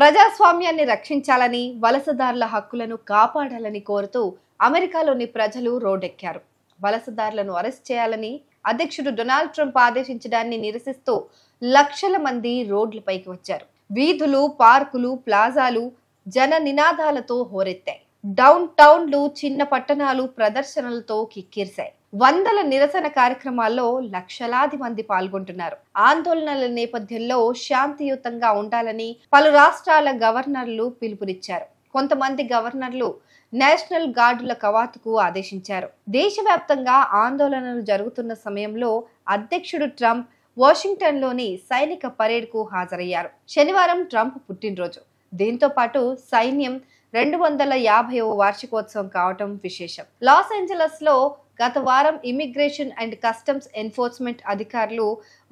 ప్రజాస్వామ్యాన్ని రక్షించాలని, వలసదారుల హక్కులను కాపాడాలని కోరుతూ అమెరికాలోని ప్రజలు రోడ్డెక్కారు. వలసదారులను అరెస్ట్ చేయాలని అధ్యక్షుడు డొనాల్డ్ ట్రంప్ ఆదేశించడాన్ని నిరసిస్తూ లక్షల మంది రోడ్లపైకి వచ్చారు. వీధులు, పార్కులు, ప్లాజాలు జన నినాదాలతో హోరెత్తాయి. డౌన్ టౌన్లు, చిన్న పట్టణాలు ప్రదర్శనలతో కిక్కిరిశాయి. వందల నిరసన కార్యక్రమాల్లో లక్షలాది మంది పాల్గొంటున్నారు. ఆందోళనల నేపథ్యంలో శాంతియుతంగా ఉండాలని పలు రాష్ట్రాల గవర్నర్లు పిలుపునిచ్చారు. కొంతమంది గవర్నర్లు నేషనల్ గార్డుల కవాతుకు ఆదేశించారు. దేశవ్యాప్తంగా ఆందోళనలు జరుగుతున్న సమయంలో అధ్యక్షుడు ట్రంప్ వాషింగ్టన్లోని సైనిక పరేడ్కు హాజరయ్యారు. శనివారం ట్రంప్ పుట్టినరోజు. దీంతో పాటు సైన్యం 250వ వార్షికోత్సవం కావటం విశేషం. లాస్ ఏంజలస్ లో గత వారం ఇమిగ్రేషన్ అండ్ కస్టమ్స్ ఎన్ఫోర్స్మెంట్ అధికారులు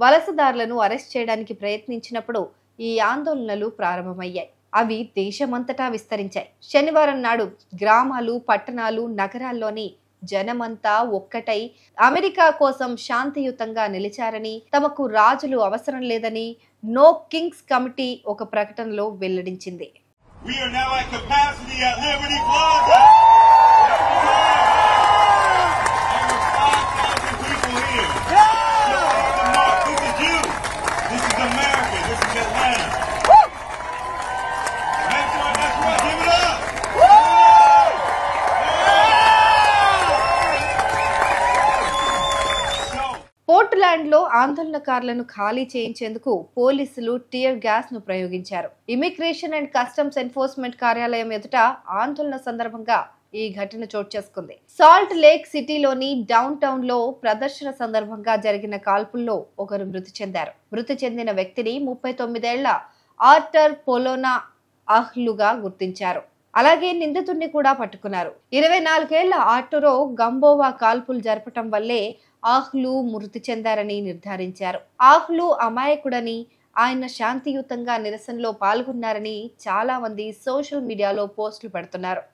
వలసదారులను అరెస్ట్ చేయడానికి ప్రయత్నించినప్పుడు ఈ ఆందోళనలు ప్రారంభమయ్యాయి. అవి దేశమంతటా విస్తరించాయి. శనివారం నాడు గ్రామాలు, పట్టణాలు, నగరాల్లోని జనమంతా ఒక్కటై అమెరికా కోసం శాంతియుతంగా నిలిచారని, తమకు రాజులు అవసరం లేదని నో కింగ్స్ కమిటీ ఒక ప్రకటనలో వెల్లడించింది. We are now at capacity at Liberty Plaza. Over 5,000 people here. This is you. This is America. This is Atlanta. That's right. Give it up. Portland లో ఆందోళనకారులను ఖాళీ చేయించేందుకు పోలీసులు టియర్ గ్యాస్ ను ప్రయోగించారు. Immigration and customs enforcement కార్యాలయం ఎదుట ఆందోళన సందర్భంగా ఈ ఘటన చోటు చేసుకుంది. సాల్ట్ లేక్ సిటీలోని డౌన్ టౌన్ లో ప్రదర్శన సందర్భంగా జరిగిన కాల్పుల్లో ఒకరు మృతి చెందారు. మృతి చెందిన వ్యక్తిని 39 ఏళ్ల ఆర్టర్ పొలోనా అహ్లుగా గుర్తించారు. అలాగే నిందితుడిని కూడా పట్టుకున్నారు. 24 ఏళ్ల ఆర్టురో గంబోవా కాల్పులు జరపటం వల్లే ఆహ్లు మృతి చెందారని నిర్ధారించారు. ఆహ్లు అమాయకుడని, ఆయన శాంతియుతంగా నిరసనలో పాల్గొన్నారని చాలా మంది సోషల్ మీడియాలో పోస్టులు పెడుతున్నారు.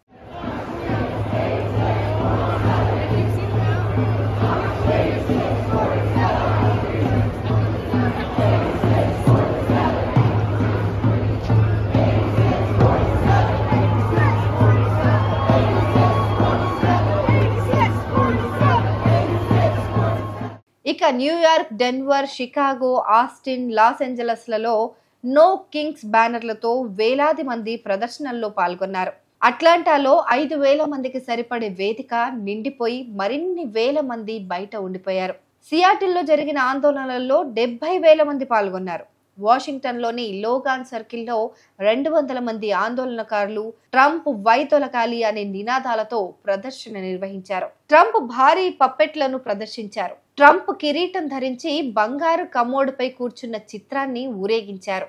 ఇక New York, Denver, Chicago, Austin, Los Angeles లలో నో కింగ్స్ బ్యానర్లతో వేలాది మంది ప్రదర్శనల్లో పాల్గొన్నారు. అట్లాంటాలో 5,000 మందికి సరిపడే వేదిక నిండిపోయి మరిన్ని వేల మంది బయట ఉండిపోయారు. సియాటిల్లో జరిగిన ఆందోళనలలో 70,000 మంది పాల్గొన్నారు. వాషింగ్టన్ లోని లోగాన్ సర్కిల్లో 200 మంది ఆందోళనకారులు ట్రంప్ వైతొలగాలి అనే నినాదాలతో ప్రదర్శన నిర్వహించారు. ట్రంప్ భారీ పప్పెట్లను ప్రదర్శించారు. ట్రంప్ కిరీటం ధరించి బంగారు కమోడుపై కూర్చున్న చిత్రాన్ని ఊరేగించారు.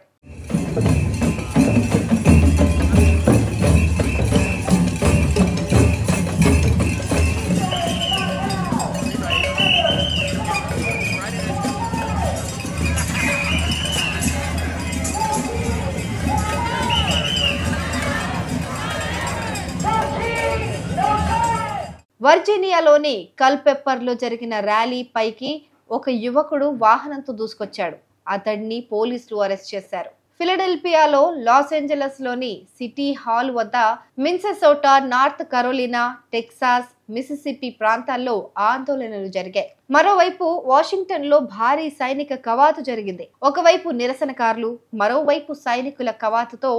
వర్జీనియాలోని కల్పెప్పర్ లో జరిగిన ర్యాలీ పైకి ఒక యువకుడు వాహనంతో దూసుకొచ్చాడు. అతడిని పోలీసులు అరెస్ట్ చేశారు. ఫిలడెల్ఫియాలో, లాస్ ఏంజలస్ లోని సిటీ హాల్ వద్ద, మిన్సెసోటా, నార్త్ కరోలినా, టెక్సాస్, మిసిసిపి ప్రాంతాల్లో ఆందోళనలు జరిగాయి. మరోవైపు వాషింగ్టన్ లో భారీ సైనిక కవాతు జరిగింది. ఒకవైపు నిరసనకారులు, మరోవైపు సైనికుల కవాతుతో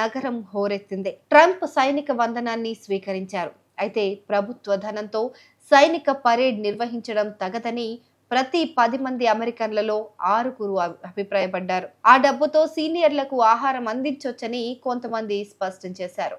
నగరం హోరెత్తింది. ట్రంప్ సైనిక వందనాన్ని స్వీకరించారు. అయితే ప్రభుత్వ ధనంతో సైనిక పరేడ్ నిర్వహించడం తగదని ప్రతి 10 మంది అమెరికన్లలో 6 అభిప్రాయపడ్డారు. ఆ డబ్బుతో సీనియర్లకు ఆహారం అందించొచ్చని కొంతమంది స్పష్టం చేశారు.